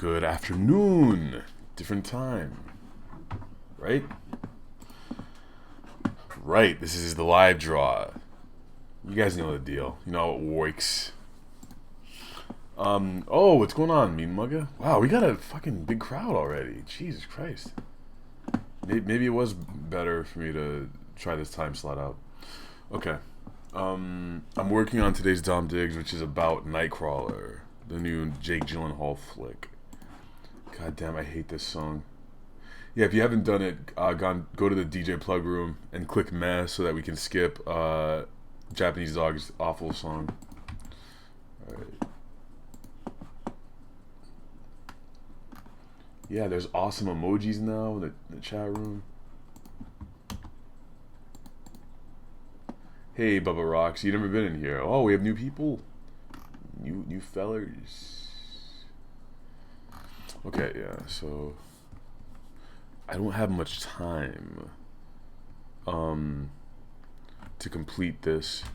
Good afternoon. Different time. Right? Right. This is the live draw. You guys know the deal. You know how it works. Oh, what's going on, Mean Mugga? Wow, we got a fucking big crowd already. Jesus Christ. Maybe it was better for me to try this time slot out. Okay. I'm working on today's Dom Diggs, which is about Nightcrawler, the new Jake Gyllenhaal flick. God damn, I hate this song. Yeah, if you haven't done it, go to the DJ plug room and click meh so that we can skip Japanese Dog's awful song. Alright. Yeah, there's awesome emojis now in the chat room. Hey, Bubba Rocks, you never been in here. Oh, we have new people. New fellers. Okay, yeah, so I don't have much time to complete this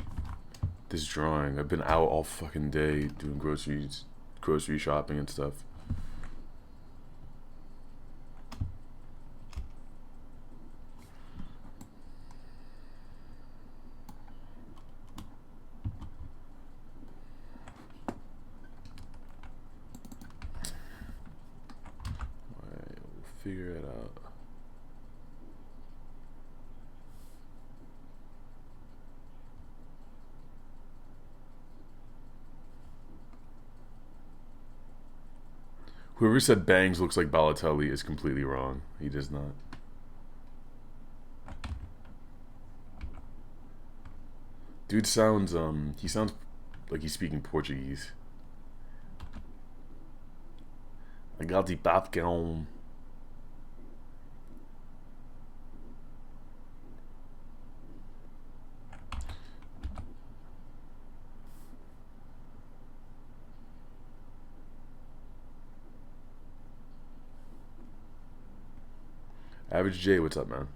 drawing. I've been out all fucking day doing grocery shopping and stuff. Figure it out. Whoever said Bangs looks like Balotelli is completely wrong. He does not. Dude sounds he sounds like he's speaking Portuguese. I got the popcorn. Average J, what's up, man?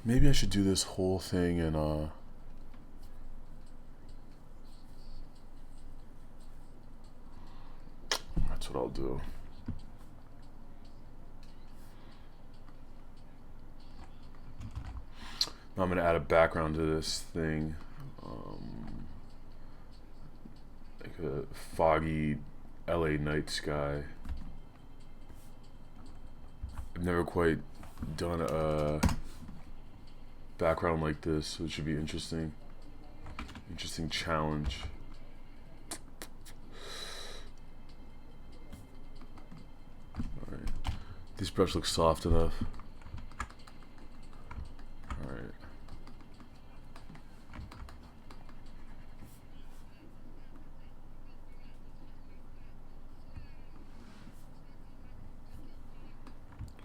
Maybe I should do this whole thing in that's what I'll do. Now I'm gonna add a background to this thing, like a foggy LA night sky. I've never quite done a background like this, so it should be interesting. Interesting challenge. Alright. This brush looks soft enough. Alright.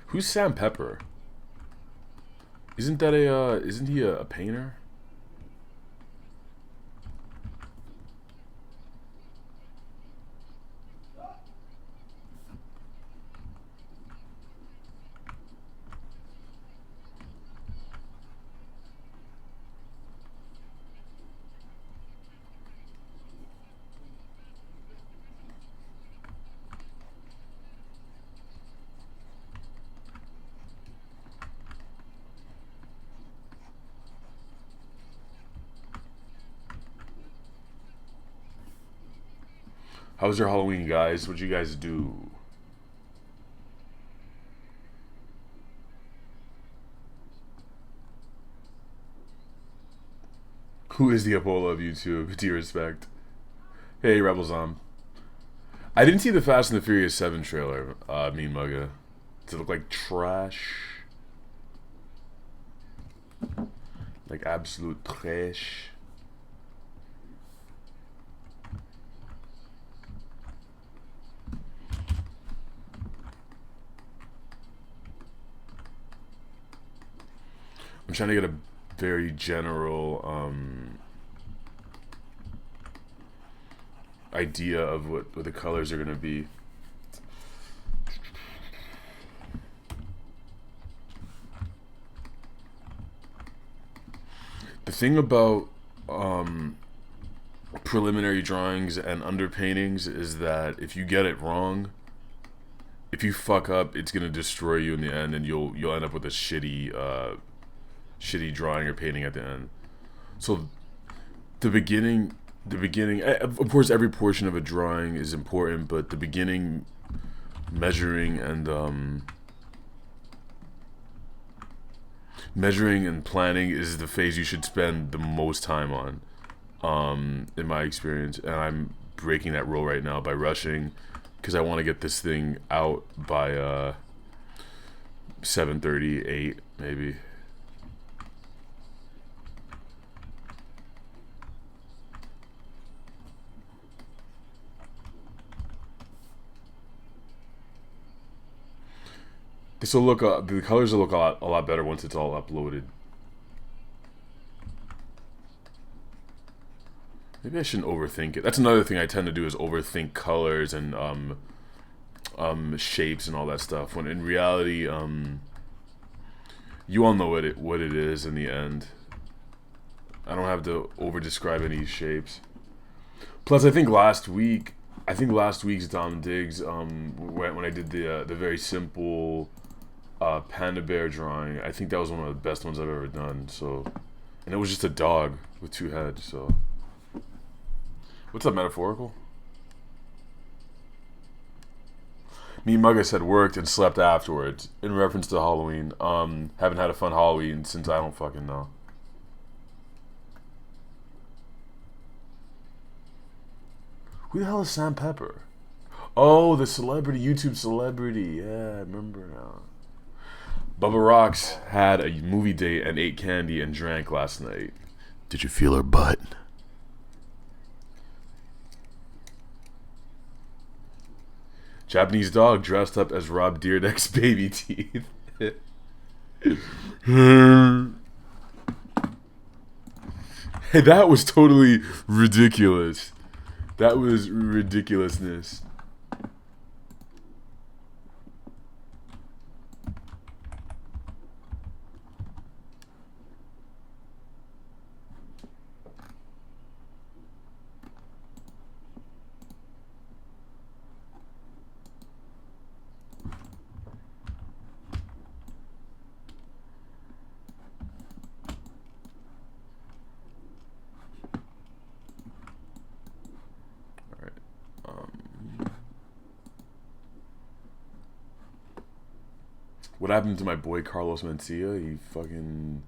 Who's Sam Pepper? Isn't that isn't he a painter? How was your Halloween, guys? What'd you guys do? Who is the Apollo of YouTube? Do you respect? Hey, Rebels on. I didn't see the Fast and the Furious 7 trailer, Mean Mugga. Does it look like trash? Like absolute trash? I'm trying to get a very general idea of what the colors are gonna be. The thing about preliminary drawings and underpaintings is that if you get it wrong, if you fuck up, it's gonna destroy you in the end, and you'll end up with a shitty drawing or painting at the end. So the beginning, of course, every portion of a drawing is important, but the beginning, measuring and planning is the phase you should spend the most time on, in my experience. And I'm breaking that rule right now by rushing, because I want to get this thing out by 7:30, 8 maybe. This will look the colors will look a lot better once it's all uploaded. Maybe I shouldn't overthink it. That's another thing I tend to do, is overthink colors and shapes and all that stuff. When in reality, you all know what it is in the end. I don't have to over describe any shapes. Plus, I think last week's Dom Diggs, when I did the very simple panda bear drawing, I think that was one of the best ones I've ever done. So, and it was just a dog with 2 heads. So, what's up, metaphorical? Me Mugga said worked and slept afterwards in reference to Halloween. Haven't had a fun Halloween since I don't fucking know. Who the hell is Sam Pepper? Oh, the celebrity, YouTube celebrity. Yeah, I remember now. Bubba Rocks had a movie date and ate candy and drank last night. Did you feel her butt? Japanese dog dressed up as Rob Dyrdek's baby teeth. Hey, that was totally ridiculous. That was ridiculousness. What happened to my boy Carlos Mencia? He fucking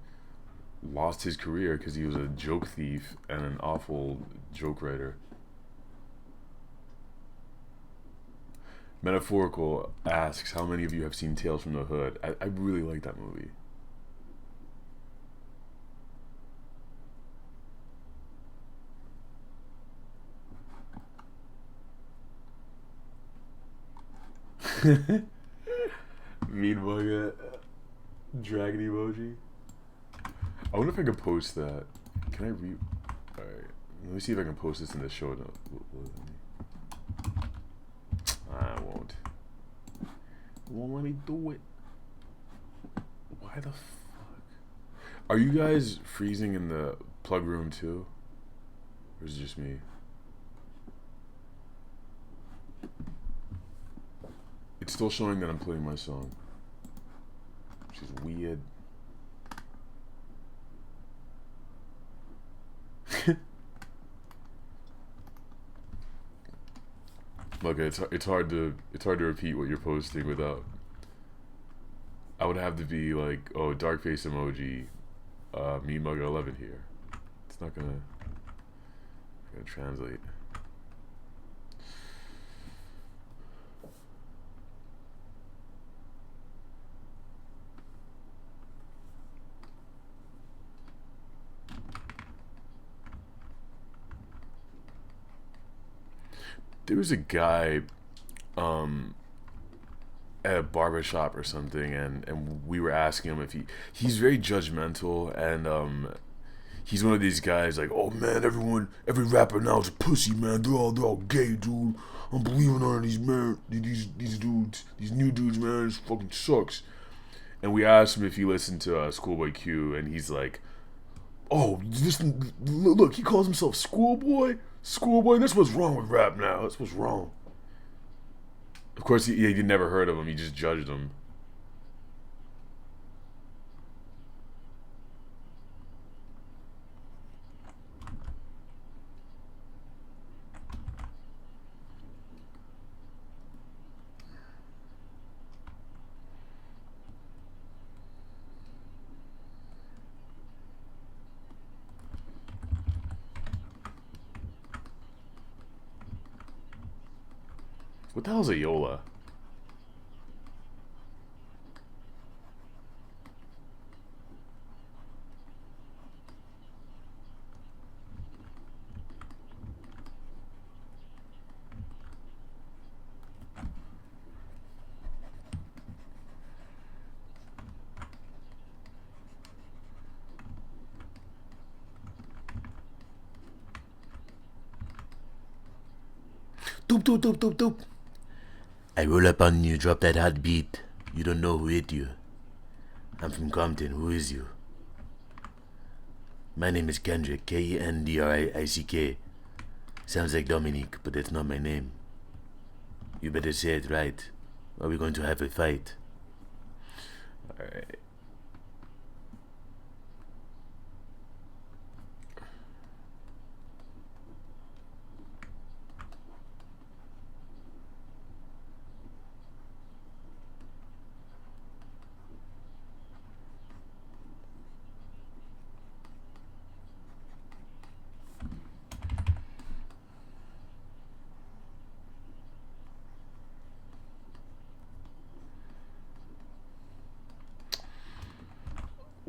lost his career because he was a joke thief and an awful joke writer. Metaphorical asks, how many of you have seen Tales from the Hood? I really like that movie. Mean bugger. Dragon emoji. I wonder if I can post that. Can I read? Alright. Let me see if I can post this in the show note. I won't. It won't let me do it. Why the fuck? Are you guys freezing in the plug room too? Or is it just me? It's still showing that I'm playing my song, which is weird. Okay, it's hard to repeat what you're posting without. I would have to be like, oh, dark face emoji, me mugger 11 here. It's not gonna translate. There was a guy at a barbershop or something, and we were asking him if he's very judgmental, and he's one of these guys like, oh man, every rapper now is a pussy, man. They're all gay, dude. I'm believing on these dudes, these new dudes, man. This fucking sucks. And we asked him if he listened to Schoolboy Q, and he's like, oh, look, he calls himself Schoolboy. That's what's wrong with rap now. That's what's wrong. Of course, he never heard of him. He just judged him. What the hell's a Yola? Doop doop doop doop doop. I roll up on you, drop that hot beat. You don't know who hit you. I'm from Compton, who is you? My name is Kendrick, Kendrick. Sounds like Dominique, but that's not my name. You better say it right, or we're going to have a fight. Alright.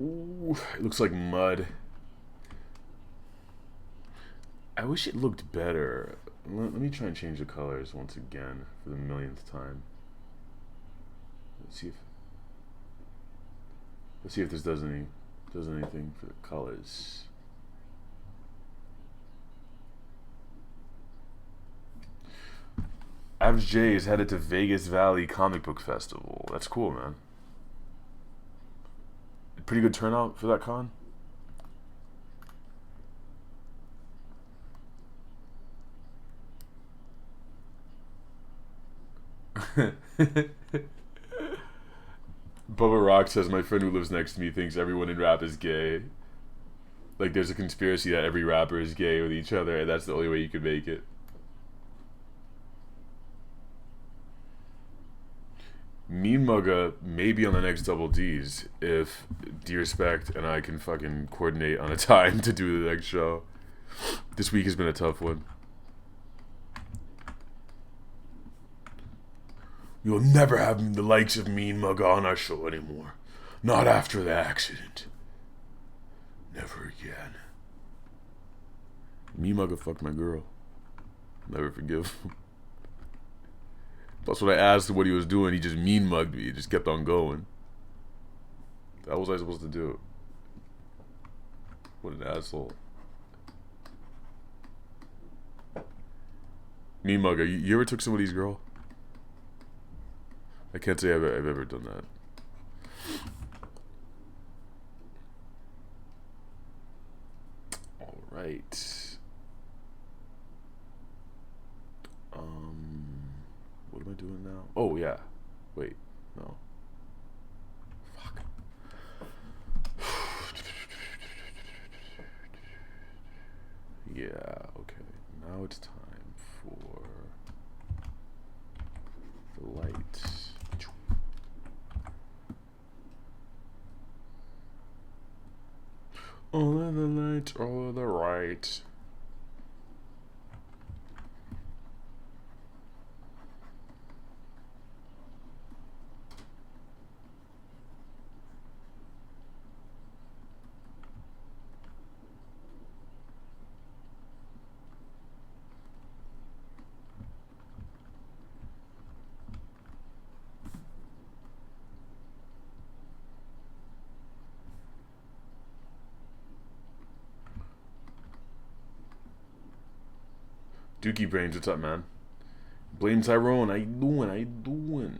Ooh, it looks like mud. I wish it looked better. Let me try and change the colors once again for the millionth time. Let's see if this does anything for the colors. Average J is headed to Vegas Valley Comic Book Festival. That's cool, man. Pretty good turnout for that con. Bubba Rock says, my friend who lives next to me thinks everyone in rap is gay. Like there's a conspiracy that every rapper is gay with each other, and that's the only way you could make it. Mean Mugga may be on the next Double D's if D-Respect and I can fucking coordinate on a time to do the next show. This week has been a tough one. We will never have the likes of Mean Mugga on our show anymore. Not after the accident. Never again. Mean Mugga fucked my girl. Never forgive him. Plus, when I asked him what he was doing, he just mean mugged me. He just kept on going. How was I supposed to do? What an asshole. Mean mugger, you ever took somebody's girl? I can't say I've ever done that. All right. What am I doing now? Oh yeah. Wait. No. Fuck. Yeah. Okay. Now it's time for the lights. All of the lights, all of the right. Dookie Brains, what's up, man? Blame Tyrone, how you doing? How you doing?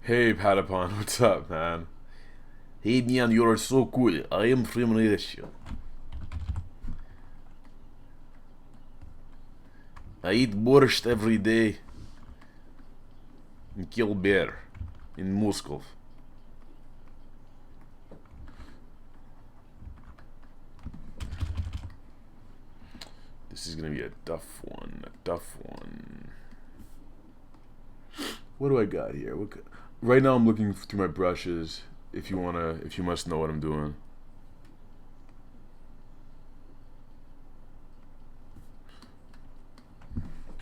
Hey, Patapon, what's up, man? Hey, man, you're so cool. I am from Russia. I eat borscht every day and kill bear in Moscow. This is gonna be a tough one. What do I got here? Right now I'm looking through my brushes. If you must know what I'm doing.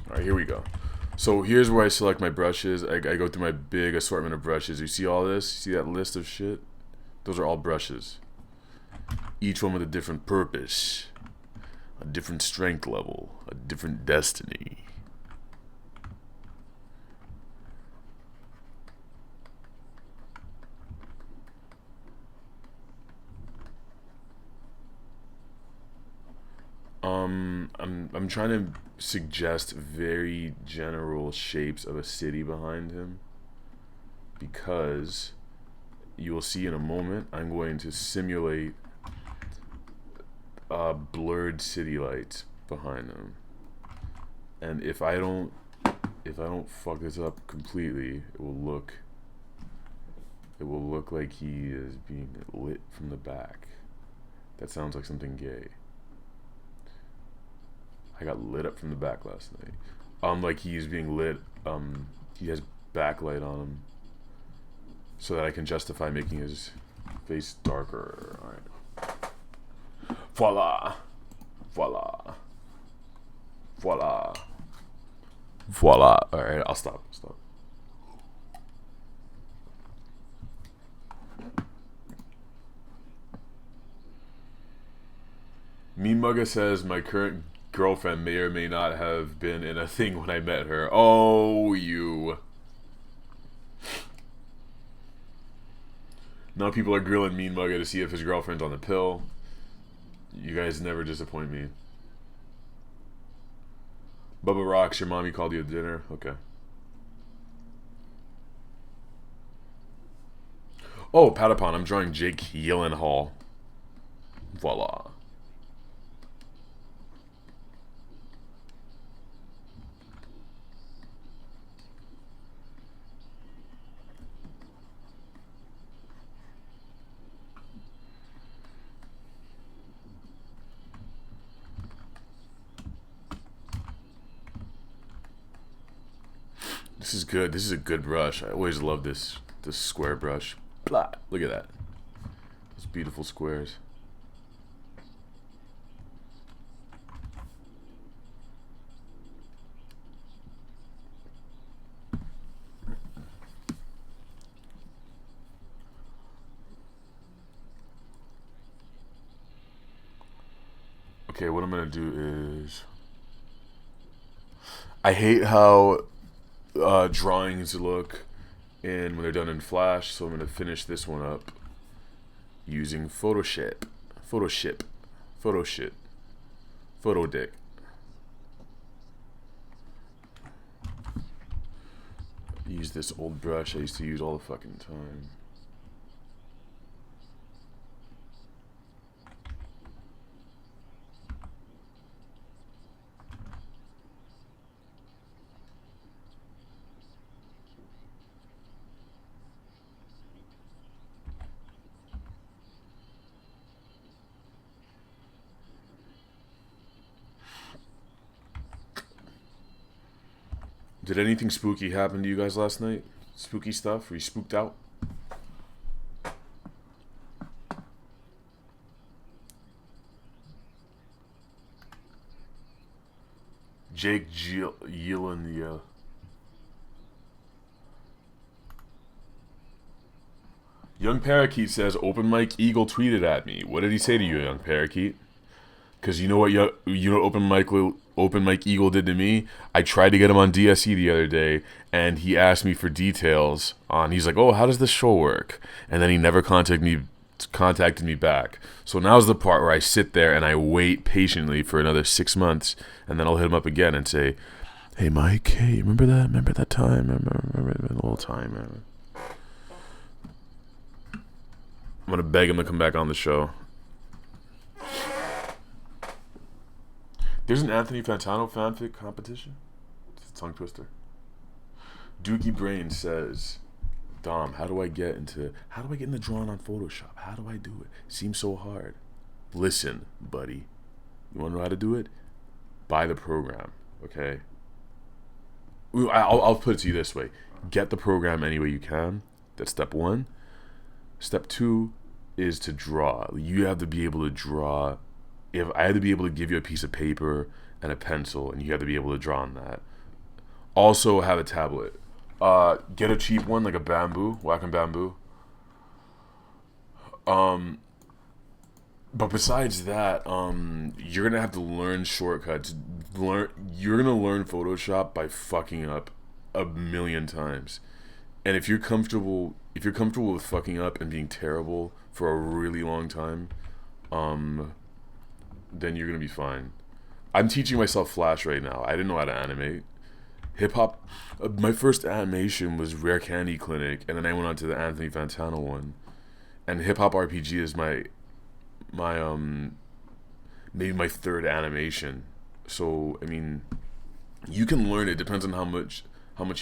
Alright, here we go. So here's where I select my brushes. I go through my big assortment of brushes. You see all this? You see that list of shit? Those are all brushes. Each one with a different purpose. A different strength level. A different destiny. I'm trying to suggest very general shapes of a city behind him, because you will see in a moment I'm going to simulate blurred city lights behind him, and if I don't fuck this up completely, it will look like he is being lit from the back. That sounds like something gay. I got lit up from the back last night. Like he's being lit. He has backlight on him, so that I can justify making his face darker. All right. Voila, voila, voila, voila. All right, I'll stop. Mean Mugga says my current girlfriend may or may not have been in a thing when I met her. Oh, you. Now people are grilling Mean Mugga to see if his girlfriend's on the pill. You guys never disappoint me. Bubba Rocks, your mommy called you to dinner? Okay. Oh, Patapon, I'm drawing Jake Gyllenhaal. Voila. This is good. This is a good brush. I always love this square brush. Blah. Look at that. Those beautiful squares. Okay, what I'm gonna do is, I hate how drawings look when they're done in Flash, so I'm gonna finish this one up using Photoshop, Photodick. Use this old brush I used to use all the fucking time. Did anything spooky happen to you guys last night? Spooky stuff? Were you spooked out? Jake Gyllenhaal. Young Parakeet says, Open Mike Eagle tweeted at me. What did he say to you, Young Parakeet? Because you know what Open Mike Open Mike Eagle did to me. I tried to get him on DSC the other day, and he asked me for details on. He's like, "Oh, how does this show work?" And then he never contacted me back. So now's the part where I sit there and I wait patiently for another 6 months, and then I'll hit him up again and say, "Hey, Mike. Hey, remember that? Remember that time? Remember the whole time, man." I'm gonna beg him to come back on the show. There's an Anthony Fantano fanfic competition. It's a tongue twister. Dookie Brain says, "Dom, how do I get in the drawing on Photoshop? How do I do it? Seems so hard." Listen, buddy. You want to know how to do it? Buy the program, okay? I'll put it to you this way. Get the program any way you can. That's step one. Step two is to draw. You have to be able to draw. If I had to be able to give you a piece of paper and a pencil, and you have to be able to draw on that. Also have a tablet. Get a cheap one, like a bamboo, Wacom Bamboo. But besides that, you're gonna have to learn shortcuts. You're gonna learn Photoshop by fucking up a million times. And if you're comfortable with fucking up and being terrible for a really long time, then you're gonna be fine. I'm teaching myself Flash right now. I didn't know how to animate. Hip hop. My first animation was Rare Candy Clinic, and then I went on to the Anthony Fantano one. And Hip Hop RPG is my maybe my third animation. So I mean, you can learn it. Depends on how much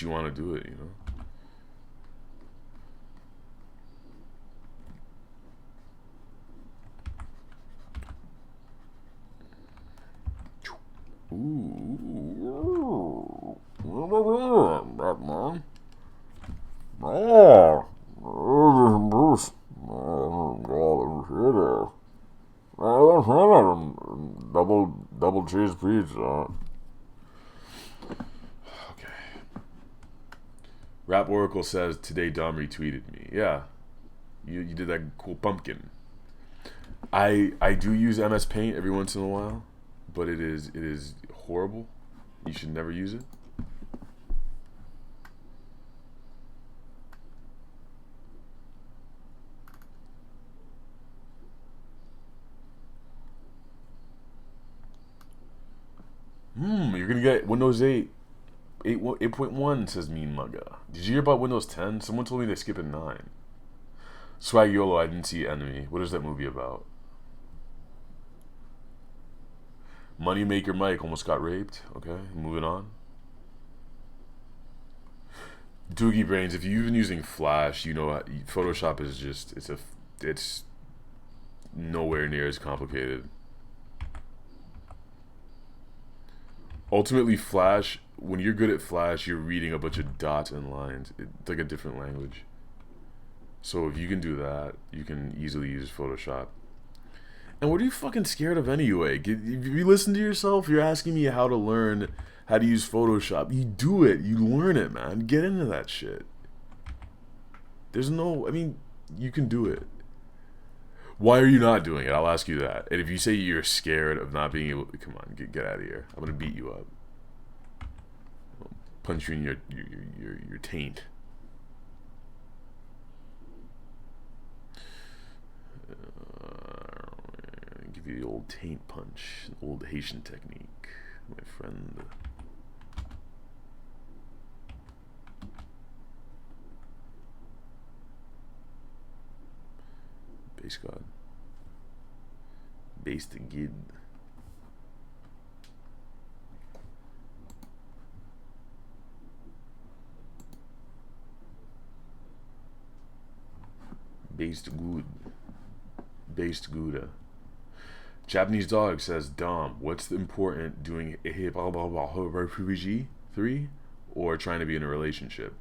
you want to do it. You know. Ooh. Batman. Oh. Bruce. Double cheese pizza. Okay. Rap Oracle says today Dom retweeted me. Yeah. You did that cool pumpkin. I do use MS Paint every once in a while, but it is horrible. You should never use it. You're gonna get Windows 8.1, says Mean Mugga. Did you hear about Windows 10? Someone told me they're skipping 9. Swag YOLO, I didn't see Enemy. What is that movie about? Moneymaker Mike almost got raped. Okay, moving on. Doogie Brains, if you've been using Flash, you know Photoshop is just it's nowhere near as complicated. Ultimately, Flash, when you're good at Flash, you're reading a bunch of dots and lines. It's like a different language. So if you can do that, you can easily use Photoshop. And what are you fucking scared of anyway? If you listen to yourself, you're asking me how to learn how to use Photoshop. You do it. You learn it, man. Get into that shit. You can do it. Why are you not doing it? I'll ask you that. And if you say you're scared of not being able to, come on, get out of here. I'm gonna beat you up. I'll punch you in your taint. Give you the old taint punch, old Haitian technique, my friend. Base God. Base the Gid. Based good. Based Gouda. Japanese Dog says, Dom, what's the important doing a hip hop RPG 3 or trying to be in a relationship?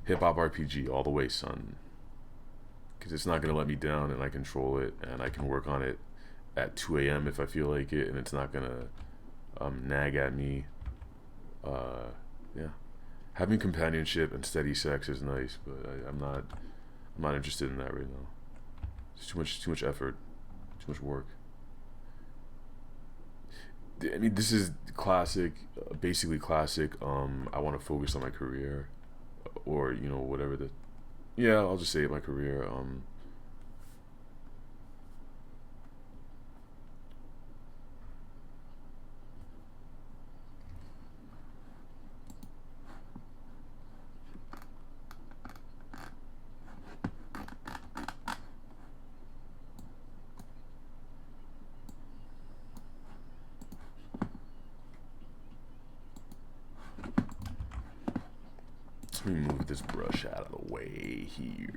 Hip hop RPG all the way, son. Because it's not going to let me down, and I control it, and I can work on it at 2 a.m. if I feel like it, and it's not going to nag at me. Yeah. Having companionship and steady sex is nice, but I'm not interested in that right now. It's too much effort, too much work. I mean, this is classic, basically classic. I want to focus on my career, or you know, whatever the. Yeah, I'll just say my career. Let me move this brush out of the way here.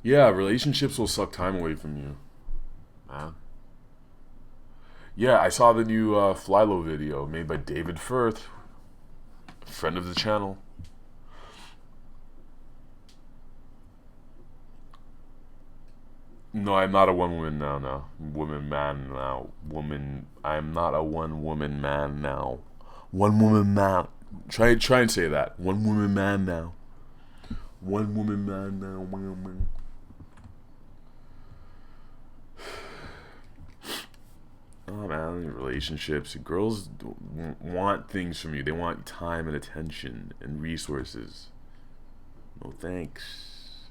Yeah, relationships will suck time away from you, man. Yeah, I saw the new Flylo video made by David Firth, friend of the channel. No, I'm not a one-woman now. Now, woman man now. Woman. I'm not a one-woman man now. One-woman man. Try and say that. One-woman man now. One-woman man now. Woman. Oh man, relationships. Girls want things from you. They want time and attention and resources. No thanks.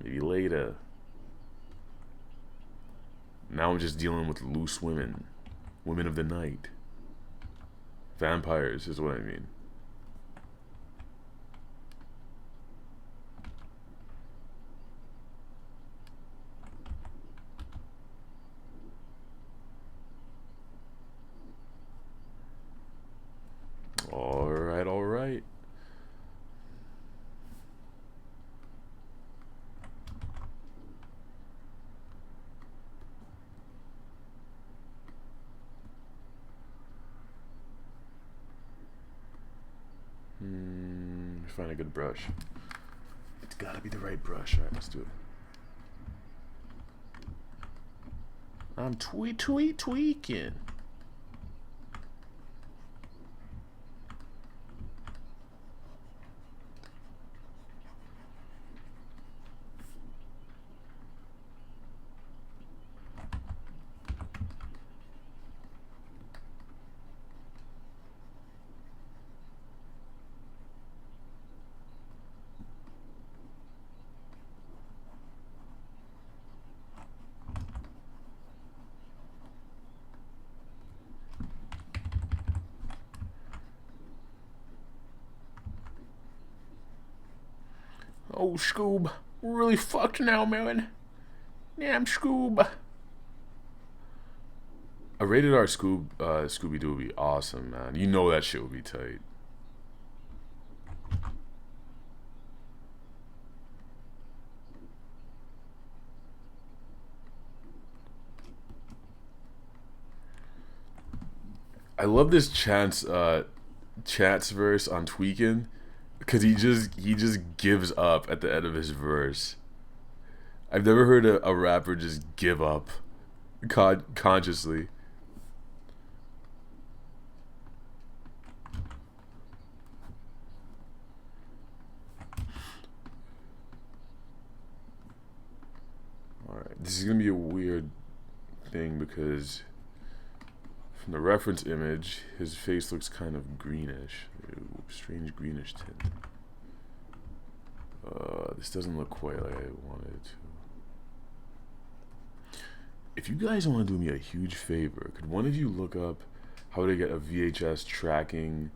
Maybe later. Now I'm just dealing with loose women. Women of the night. Vampires is what I mean. Alright, alright. Find a good brush. It's gotta be the right brush. Alright, let's do it. I'm tweaking. Oh, Scoob. We're really fucked now, man. Damn, Scoob. A rated R Scooby-Doo would be awesome, man. You know that shit would be tight. I love this Chance verse on Tweakin'. Because he just gives up at the end of his verse. I've never heard a rapper just give up consciously. Alright, this is going to be a weird thing because from the reference image, his face looks kind of greenish. Strange greenish tint. This doesn't look quite like I wanted it to. If you guys want to do me a huge favor, could one of you look up how to get a VHS tracking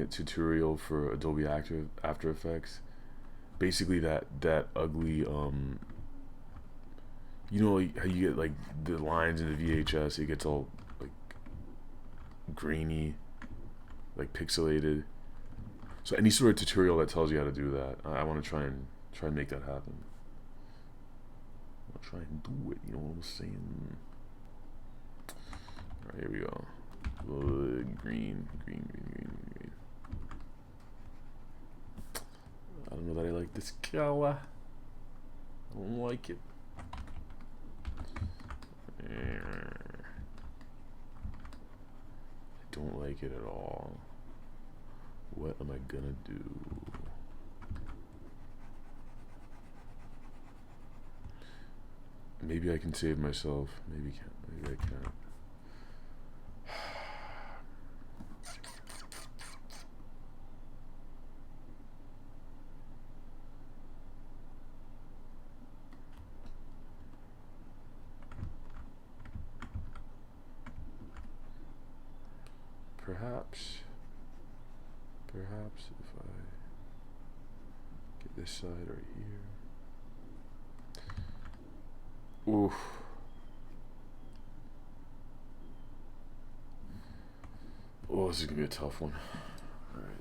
tutorial for Adobe After Effects? Basically that ugly you know, like how you get like the lines in the VHS, it gets all like grainy, like pixelated. So any sort of tutorial that tells you how to do that, I want to try and make that happen. I'll try and do it. You know what I'm saying? All right, here we go. Green. I don't know that I like this color. I don't like it. I don't like it at all. What am I gonna do? Maybe I can save myself. Maybe can't. Maybe I can't. Perhaps if I get this side right here. Oof. Oh, this is gonna be a tough one. All right.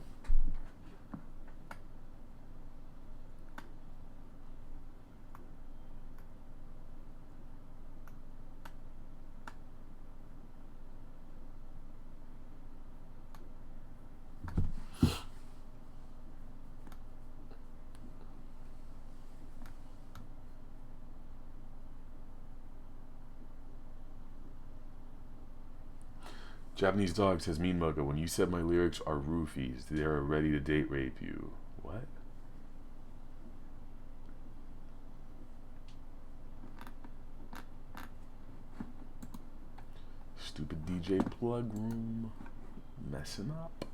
Japanese dog says, Mean Mugga, when you said my lyrics are roofies, they're ready to date rape you. What? Stupid DJ plug room. Messing up.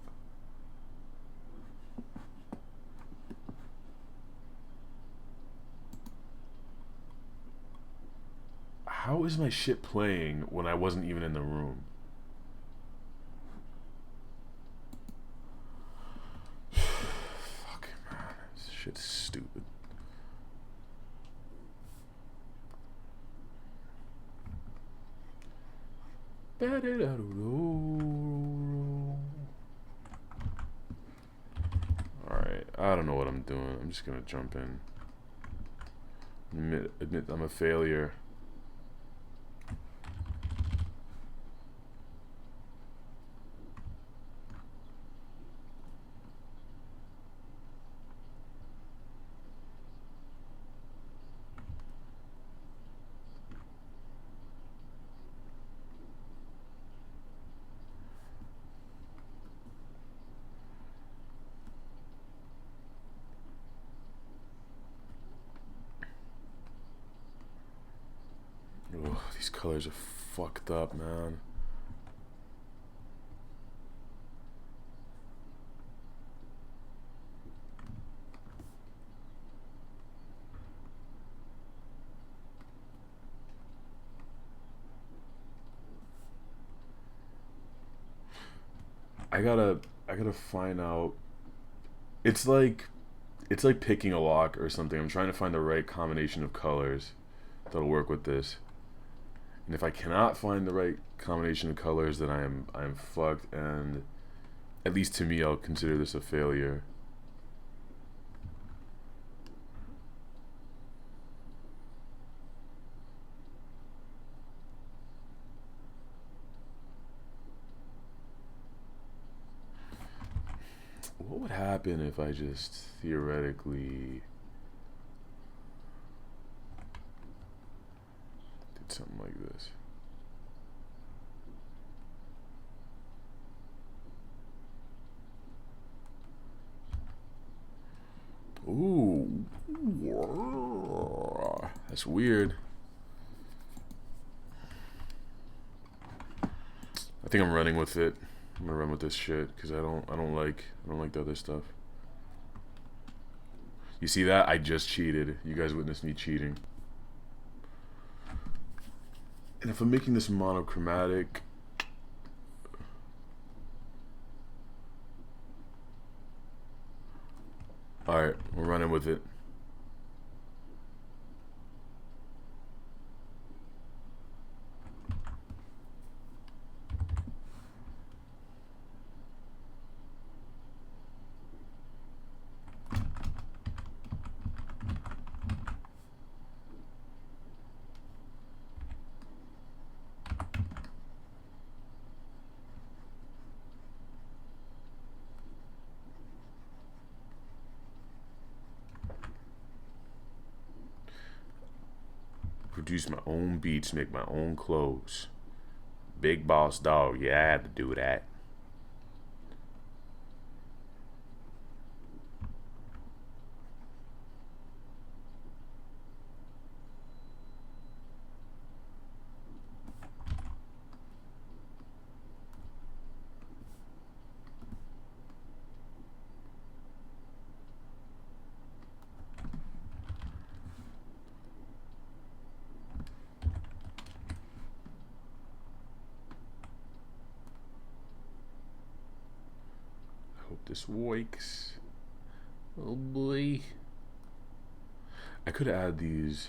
How is my shit playing when I wasn't even in the room? Shit's stupid. Alright, I don't know what I'm doing. I'm just gonna jump in. Admit I'm a failure. Ugh, these colors are fucked up, man. I gotta find out. It's like picking a lock or something. I'm trying to find the right combination of colors that'll work with this. And if I cannot find the right combination of colors, then I am fucked, and at least to me I'll consider this a failure. What would happen if I just theoretically did something like this? Ooh, that's weird. I think I'm running with it. I'm gonna run with this shit because I don't like the other stuff. You see that? I just cheated. You guys witnessed me cheating. And if I'm making this monochromatic, all right, we're running with it. Produce my own beats, make my own clothes. Big boss dog, yeah, I had to do that. this works. Oh boy. I could add these.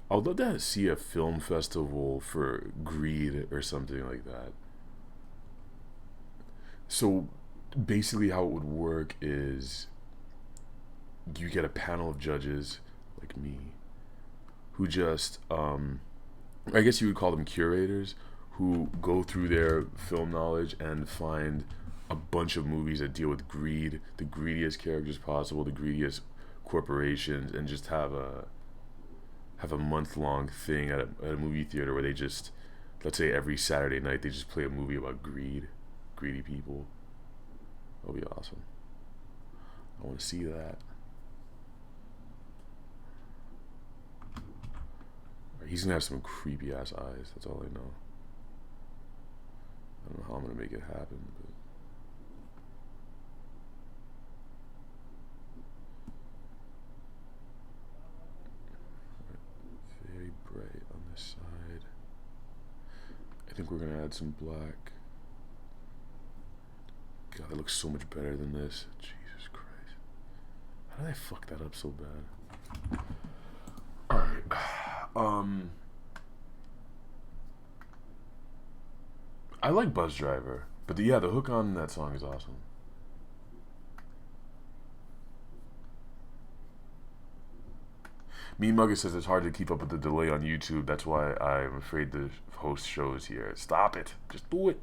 I would love to see a film festival for Greed or something like that. So basically how it would work is you get a panel of judges like me who just I guess you would call them curators, who go through their film knowledge and find a bunch of movies that deal with greed, the greediest characters possible, the greediest corporations, and just have a month-long thing at a movie theater where they just, let's say every Saturday night, they just play a movie about greedy people. That'll be awesome. I want to see that. He's gonna have some creepy ass eyes. That's all I know. I don't know how I'm gonna make it happen, but very bright on this side. I think we're gonna add some black. God, that looks so much better than this. Jesus Christ. How did I fuck that up so bad? Alright. I like Bus Driver, but the hook on that song is awesome. Me Mugger says it's hard to keep up with the delay on YouTube. That's why I'm afraid to host shows here. Stop it. Just do it.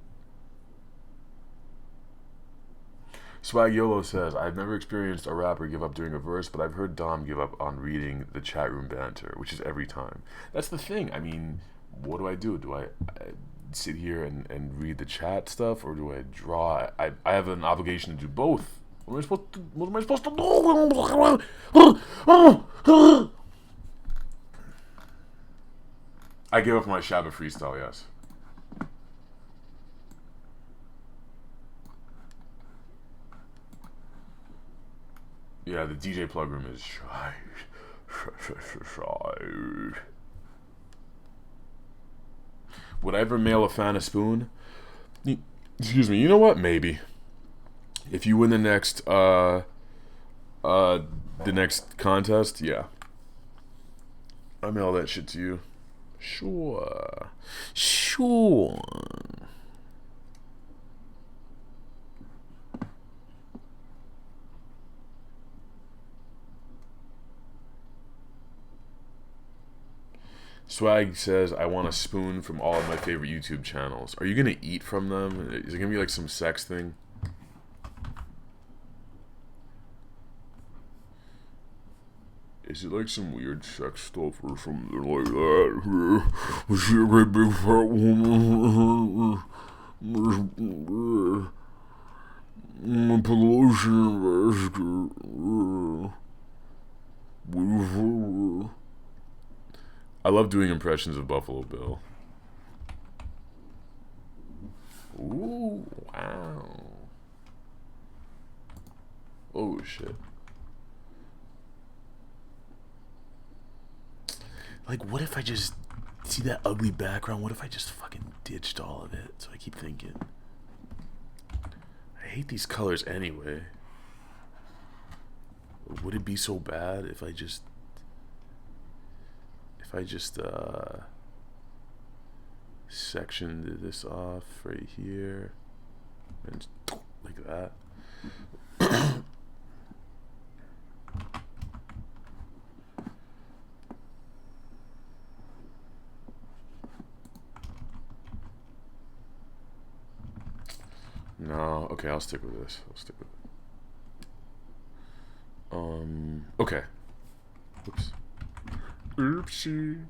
Swag YOLO says, I've never experienced a rapper give up during a verse, but I've heard Dom give up on reading the chat room banter, which is every time. That's the thing. I mean, what do? Do I sit here and read the chat stuff, or do I draw? I have an obligation to do both. What am I supposed to do? I give up my Shabbat freestyle, yes. Yeah, the DJ plug room is shy. Would I ever mail a fan a spoon? Excuse me, you know what? Maybe. If you win the next contest, yeah. I'll mail that shit to you. Sure. Swag says, I want a spoon from all of my favorite YouTube channels. Are you going to eat from them? Is it going to be like some sex thing? Is it like some weird sex stuff or something like that? Was she a great big fat woman? Put lotion in basket. I love doing impressions of Buffalo Bill. Ooh, wow. Oh, shit. Like, what if I just... See that ugly background? What if I just fucking ditched all of it? So I keep thinking. I hate these colors anyway. Would it be so bad if I just sectioned this off right here and like that? No, okay, I'll stick with this. Okay. Oops. Oopsie.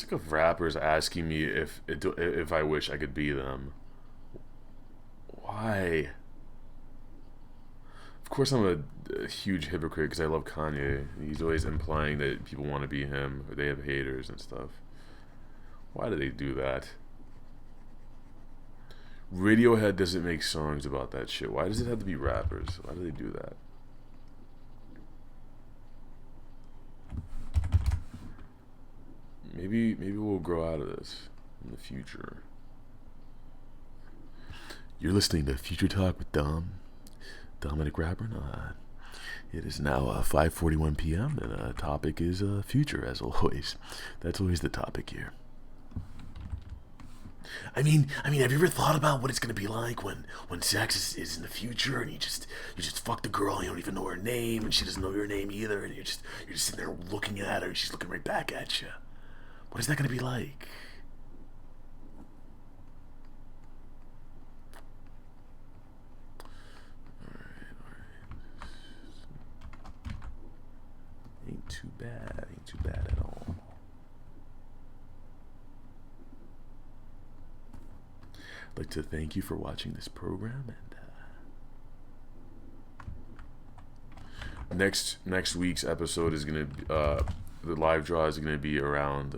sick of rappers asking me if I wish I could be them. Why? Of course, I'm a huge hypocrite because I love Kanye. He's always implying that people want to be him or they have haters and stuff. Why do they do that? Radiohead doesn't make songs about that shit. Why does it have to be rappers? Why do they do that? Maybe we'll grow out of this in the future. You're listening to Future Talk with Dominic Rabrin. It is now 5:41 p.m. and the topic is future, as always. That's always the topic here. I mean, have you ever thought about what it's gonna be like when sex is in the future and you just fuck the girl and you don't even know her name and she doesn't know your name either and you're just sitting there looking at her and she's looking right back at you. What is that gonna be like? Alright. Ain't too bad at all. I'd like to thank you for watching this program, and next week's episode is gonna be, the live draw is gonna be around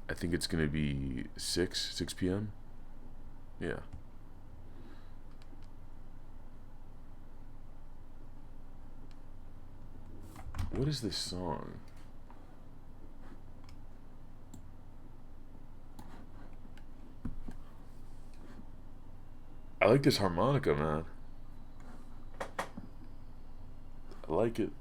I think it's gonna be 6 p.m. Yeah. What is this song? I like this harmonica, man. I like it.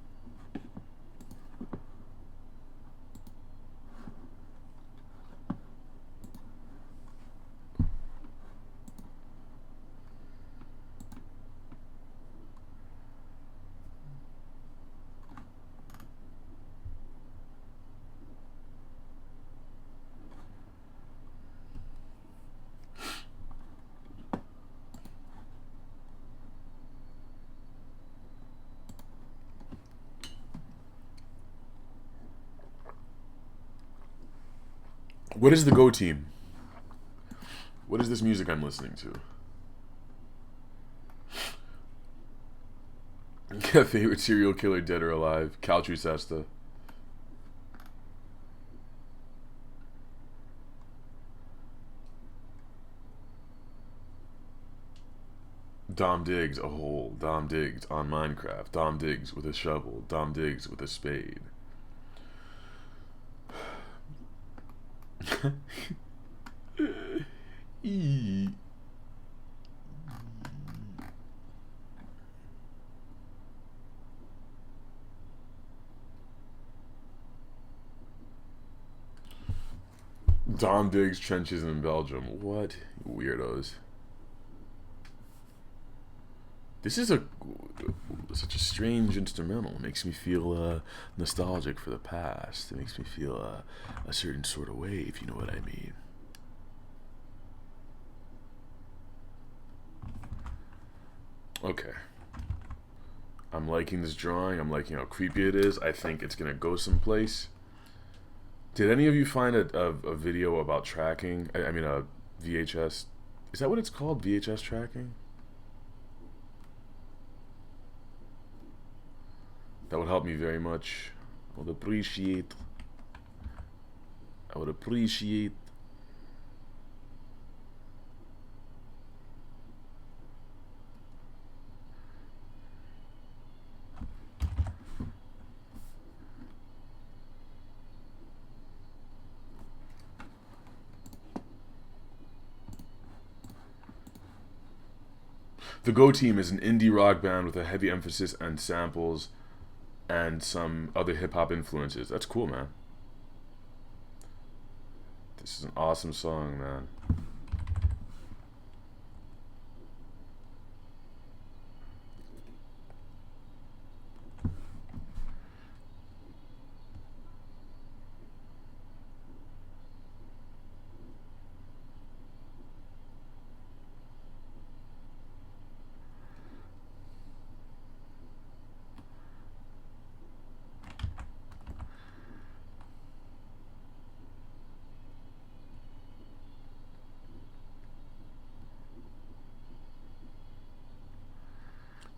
What is the Go Team? What is this music I'm listening to? Favorite serial killer, dead or alive? Caltru Sesta. Dom Diggs, a hole. Dom Diggs on Minecraft. Dom Diggs with a shovel. Dom Diggs with a spade. Dom Diggs trenches in Belgium. What weirdos. This is such a strange instrumental. It makes me feel nostalgic for the past. It makes me feel a certain sort of way, if you know what I mean. Okay. I'm liking this drawing. I'm liking how creepy it is. I think it's going to go someplace. Did any of you find a video about tracking? I mean, a VHS. Is that what it's called? VHS tracking? That would help me very much. I would appreciate. The Go Team is an indie rock band with a heavy emphasis on samples and some other hip-hop influences. That's cool, man. This is an awesome song, man.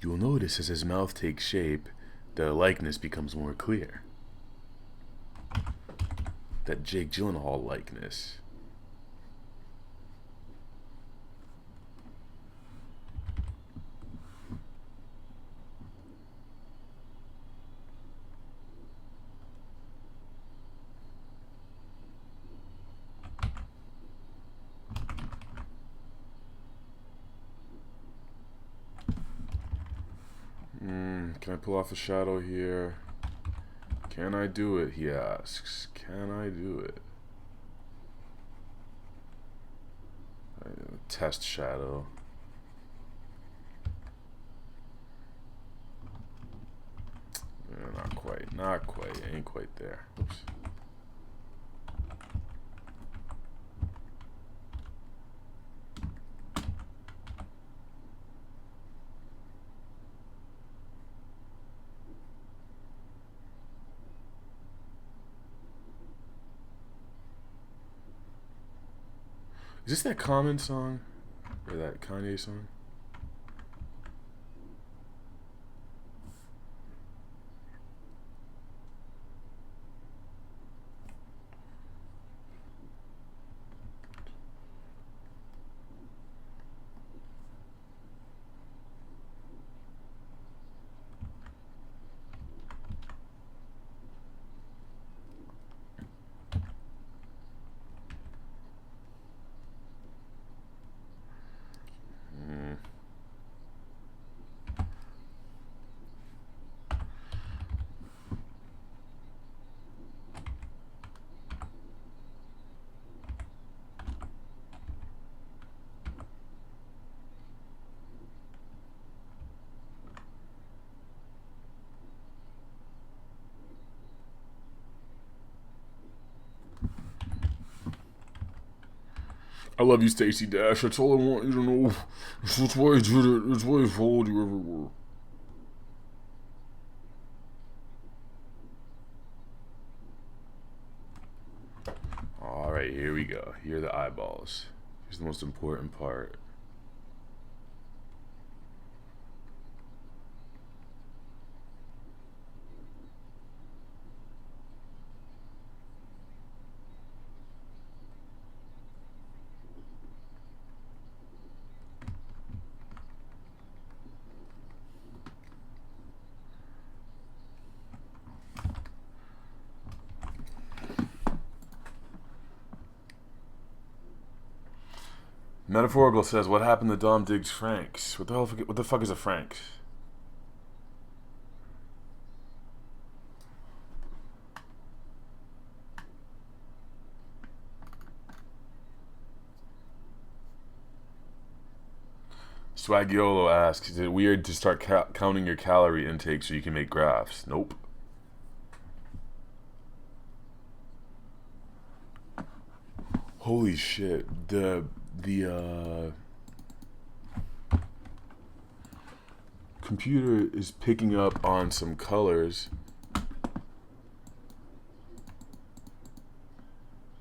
You'll notice as his mouth takes shape, the likeness becomes more clear. That Jake Gyllenhaal likeness. Can I pull off a shadow here? Can I do it? He asks. Can I do it? Test shadow. Not quite. Not quite. Ain't quite there. Oops. Is this that Common song? Or that Kanye song? I love you, Stacey Dash. That's all I want you to know. That's why I did it. That's why I followed you everywhere. Alright, here we go. Here are the eyeballs. Here's the most important part. Metaphorical says, "What happened to Dom Diggs Franks? What the fuck is a Frank?" Swagiolo asks, "Is it weird to start counting your calorie intake so you can make graphs?" Nope. Holy shit! The computer is picking up on some colors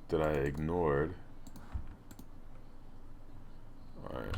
that I ignored. All right.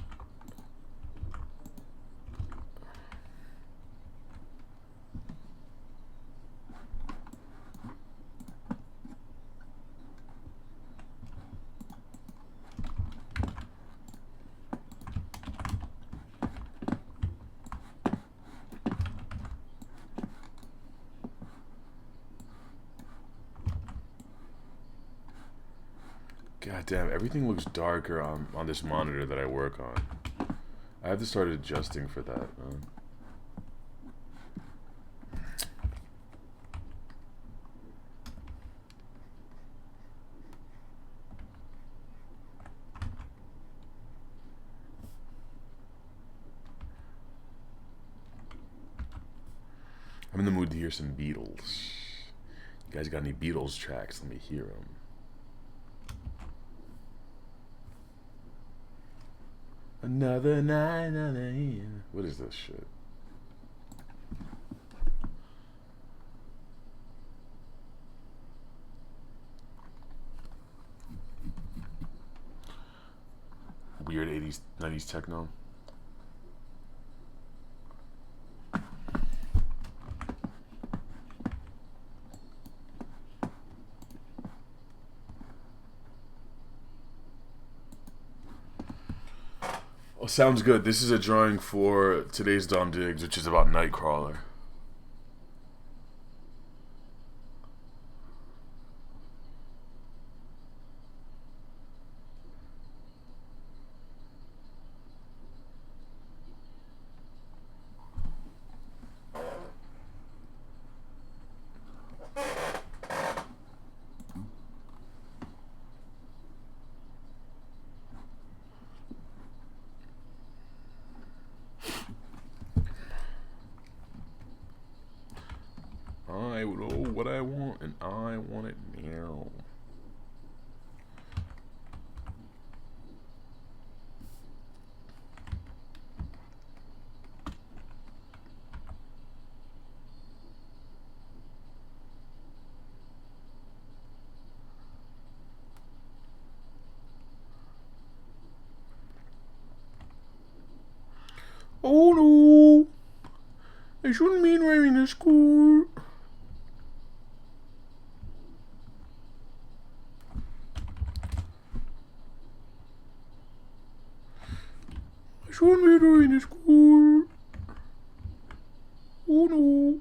God damn, everything looks darker on this monitor that I work on. I have to start adjusting for that, man. I'm in the mood to hear some Beatles. You guys got any Beatles tracks? Let me hear them. Another night, another year. What is this shit? Weird 80s, 90s techno. Sounds good. This is a drawing for today's Dom Diggs, which is about Nightcrawler. I know what I want, and I want it now. Oh no! I shouldn't be wearing a skirt. I shouldn't be wearing a skirt. Oh no!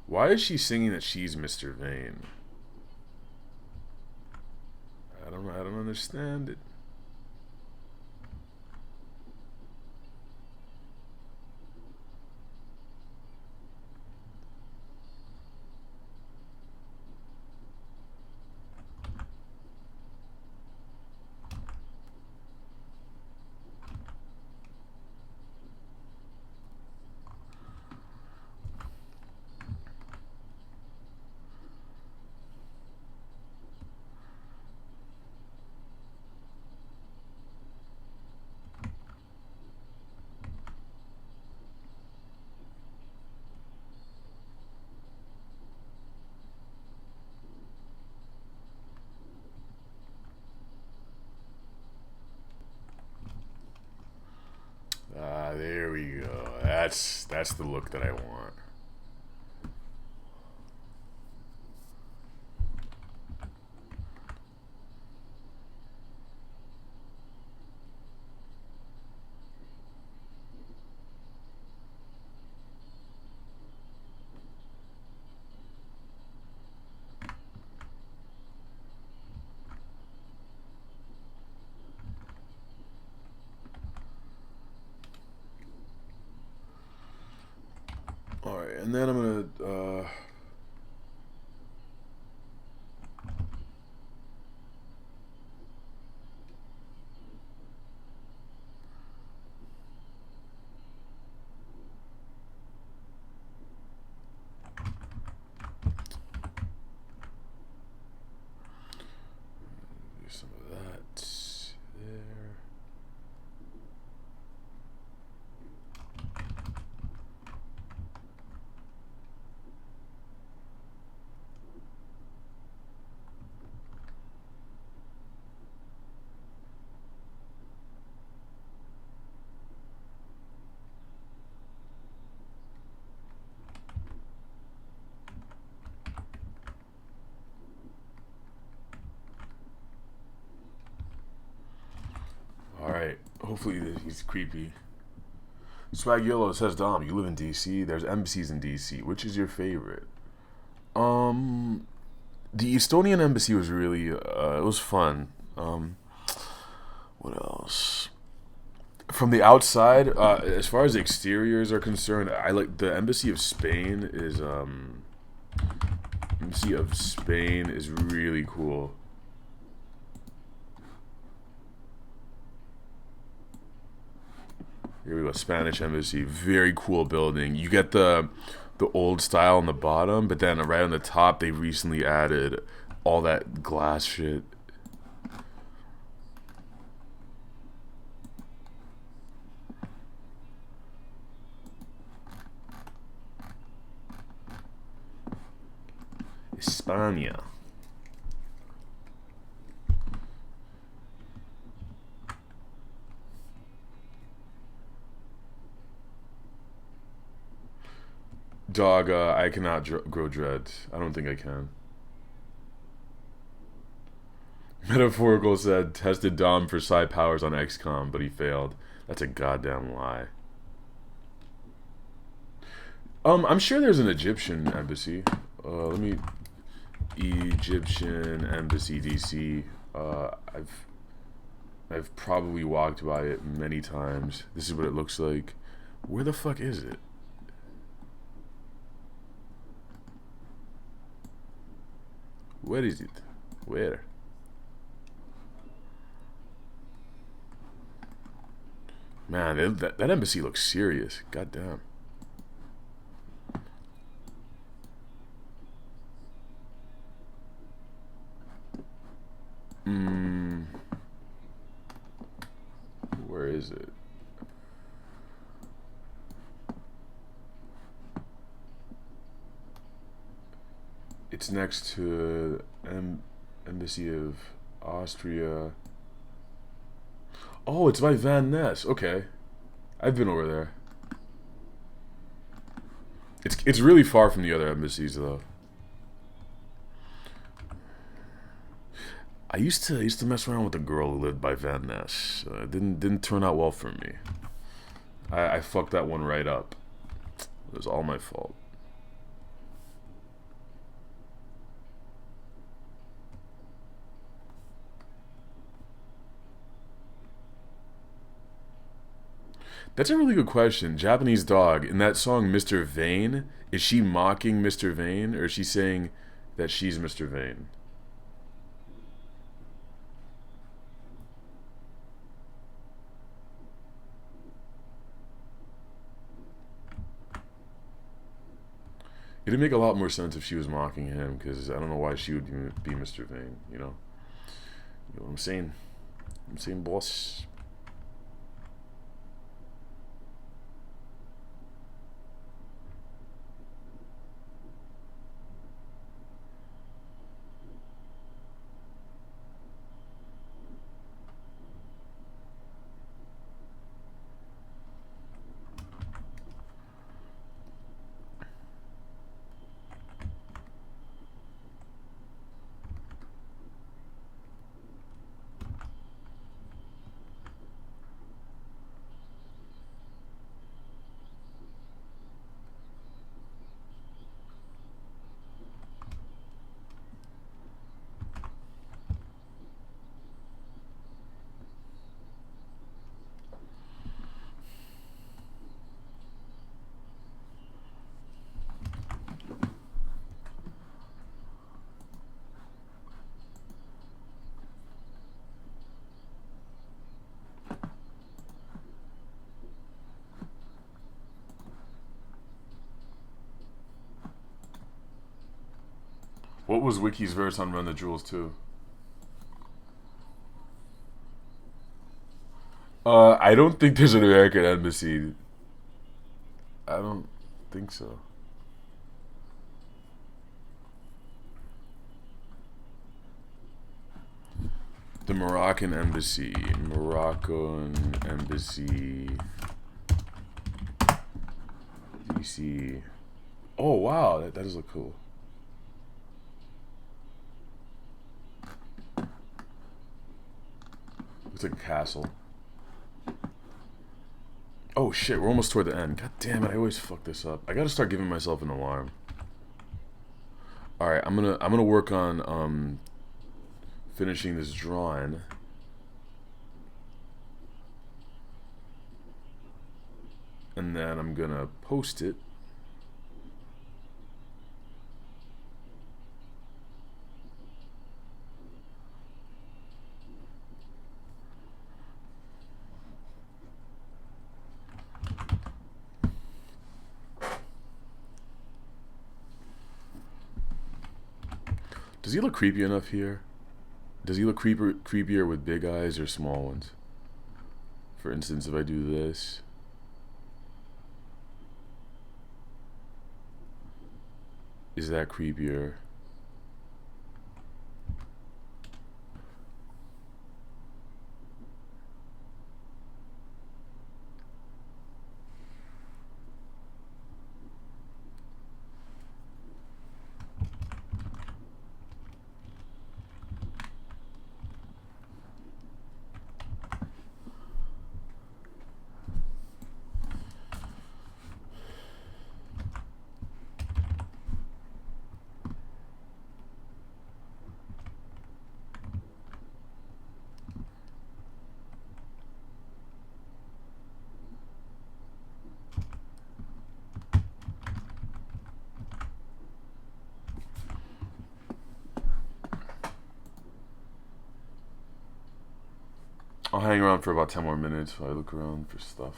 Why is she singing that she's Mr. Vane? I don't understand it. Ah, there we go. That's the look that I want. All right, and then I'm gonna. Do some of that there. Alright, hopefully he's creepy. Swag Yellow says, Dom, you live in DC. There's embassies in DC. Which is your favorite? The Estonian embassy was really, it was fun. What else? From the outside, as far as exteriors are concerned, I like the Embassy of Spain is really cool. Here we go, Spanish Embassy, very cool building. You get the old style on the bottom, but then right on the top they recently added all that glass shit. España. Dog, I cannot grow dreads. I don't think I can. Metaphorical said tested Dom for psi powers on XCOM, but he failed. That's a goddamn lie. I'm sure there's an Egyptian embassy. Let me Egyptian embassy DC. I've probably walked by it many times. This is what it looks like. Where the fuck is it? Where is it? Where? Man, that embassy looks serious. God damn. Where is it? It's next to Embassy of Austria. Oh, it's by Van Ness. Okay, I've been over there. It's really far from the other embassies though. I used to mess around with a girl who lived by Van Ness. It didn't turn out well for me. I fucked that one right up. It was all my fault. That's a really good question. Japanese Dog, in that song Mr. Vane, is she mocking Mr. Vane, or is she saying that she's Mr. Vane? It'd make a lot more sense if she was mocking him, because I don't know why she would be Mr. Vane, you know? You know what I'm saying? I'm saying, boss. What was Wiki's verse on Run the Jewels 2? I don't think there's an American embassy. I don't think so. The Moroccan embassy. DC. Oh wow, that does look cool. Looks like a castle. Oh shit, we're almost toward the end. God damn it, I always fuck this up. I gotta start giving myself an alarm. Alright, I'm gonna work on finishing this drawing. And then I'm gonna post it. Does he look creepy enough here? Does he look creepier with big eyes or small ones? For instance, if I do this. Is that creepier? I'll hang around for about 10 more minutes while I look around for stuff.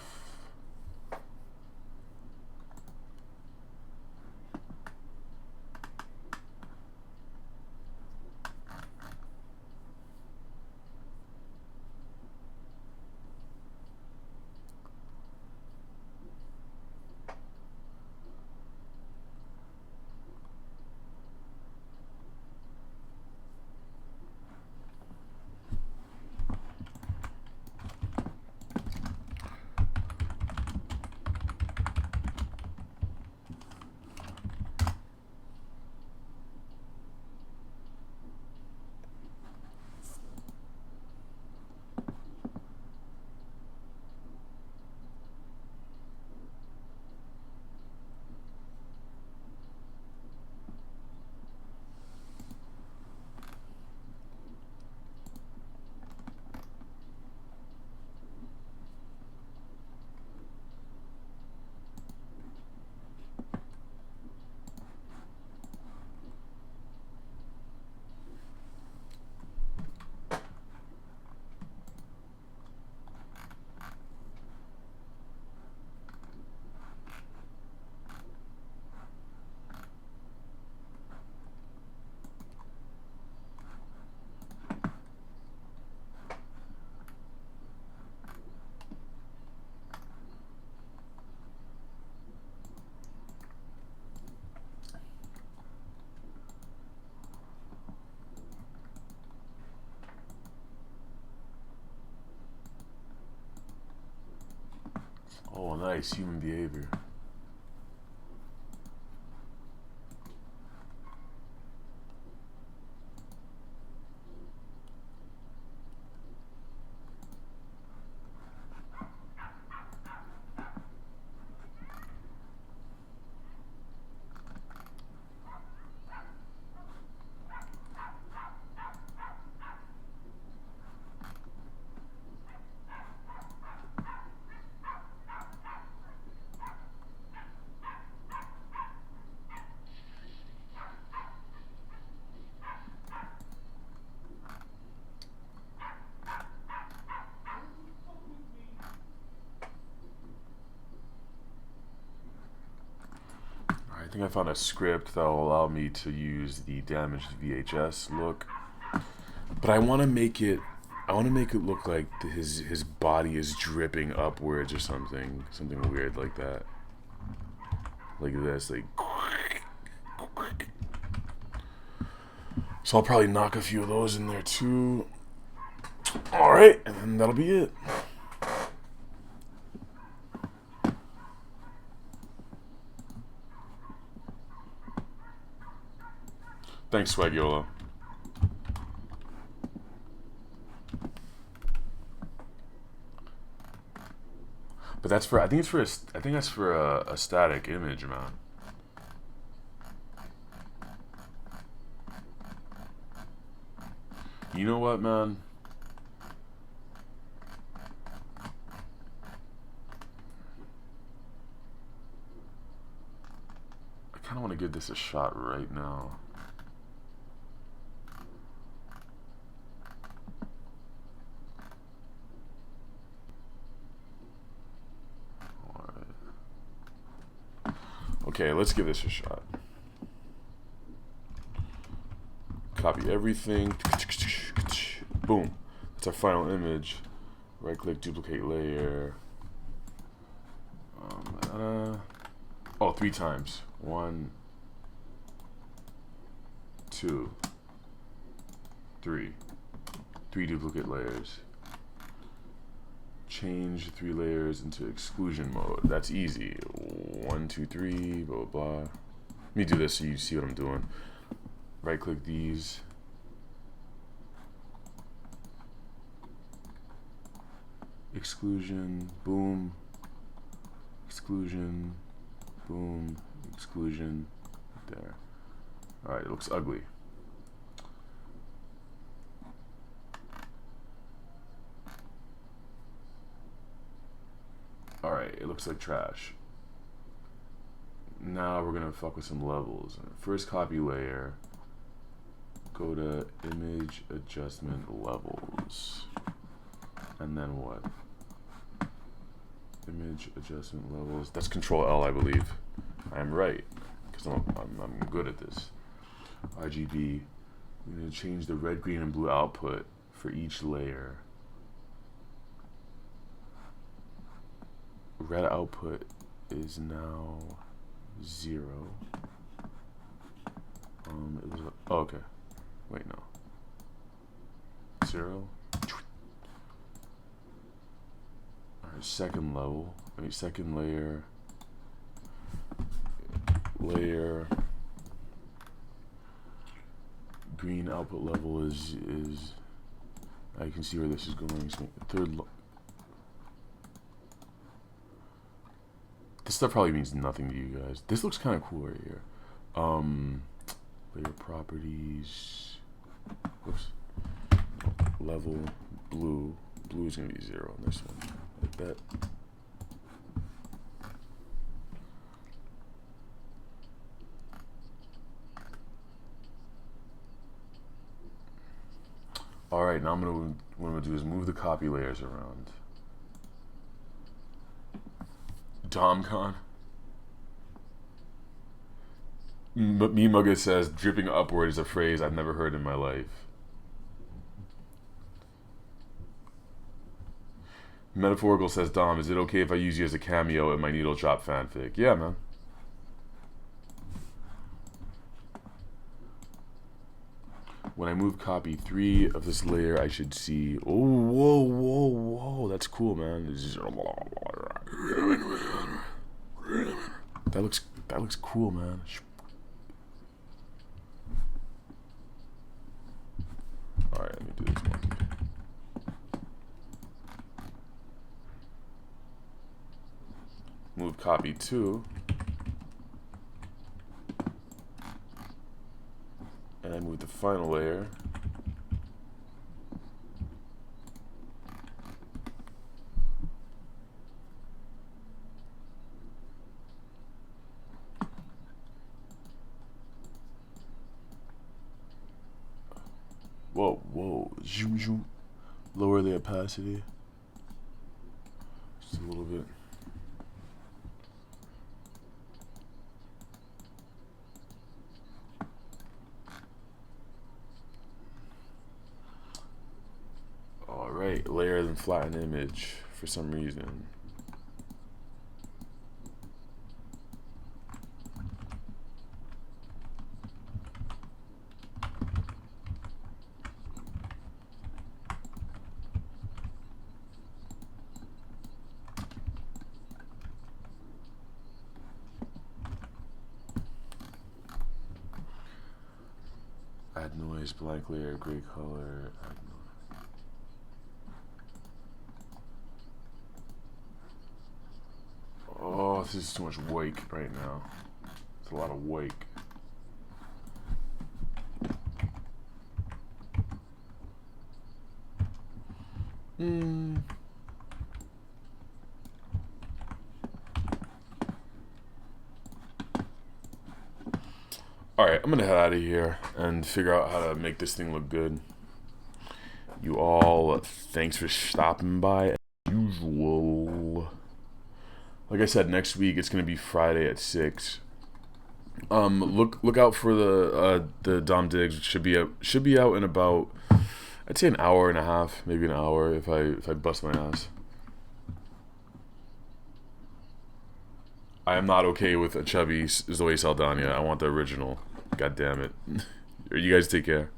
Oh, nice human behavior. I think I found a script that will allow me to use the damaged VHS look, but I want to make it look like his body is dripping upwards or something weird like that, like this, like. So I'll probably knock a few of those in there too. All right, and then that'll be it. Thanks, Swagiola. But that's for, I think that's for a static image, man. You know what, man? I kind of want to give this a shot right now. Okay, let's give this a shot. Copy everything. Boom. That's our final image. Right click, duplicate layer. Oh, 3 times. 1, 2, 3. 3 duplicate layers. Change 3 layers into exclusion mode. That's easy. 1, 2, 3, blah, blah, blah. Let me do this so you see what I'm doing. Right click these. Exclusion, boom. Exclusion, boom. Exclusion, there. Alright, it looks ugly. Alright, it looks like trash. Now we're gonna fuck with some levels. First copy layer, go to image adjustment levels. And then what? Image adjustment levels. That's Control L, I believe. I am right, because I'm good at this. RGB. I'm going to change the red, green, and blue output for each layer. Red output is now 0. It was, oh, okay. Wait, no. 0. Alright, second level. I mean, second layer. Layer. Green output level is I can see where this is going. So third. This stuff probably means nothing to you guys. This looks kind of cool right here. Layer properties. Whoops. Level blue. Blue is gonna be 0 on this one. Like that. All right, now what I'm gonna do is move the copy layers around. DomCon. But Me Mugga says dripping upward is a phrase I've never heard in my life. Metaphorical says, Dom, is it okay if I use you as a cameo in my Needle Drop fanfic? Yeah, man. When I move copy 3 of this layer, I should see. Oh, whoa, whoa, whoa! That's cool, man. That looks cool, man. All right, let me do this one. Move copy 2. And I move the final layer. Whoa, whoa. Zoom, zoom. Lower the opacity. Just a little bit. Alright, layer then flatten image for some reason. Add noise, blank layer, gray color. Add noise. Oh, this is too much wake right now. It's a lot of wake. Alright, I'm gonna head out of here and figure out how to make this thing look good. You all, thanks for stopping by as usual. Like I said, next week it's gonna be Friday at 6. Look out for the Dom Diggs. It should be out in about, I'd say, an hour and a half, maybe an hour if I bust my ass. I am not okay with a chubby Zoe Saldana. I want the original. God damn it. You guys take care.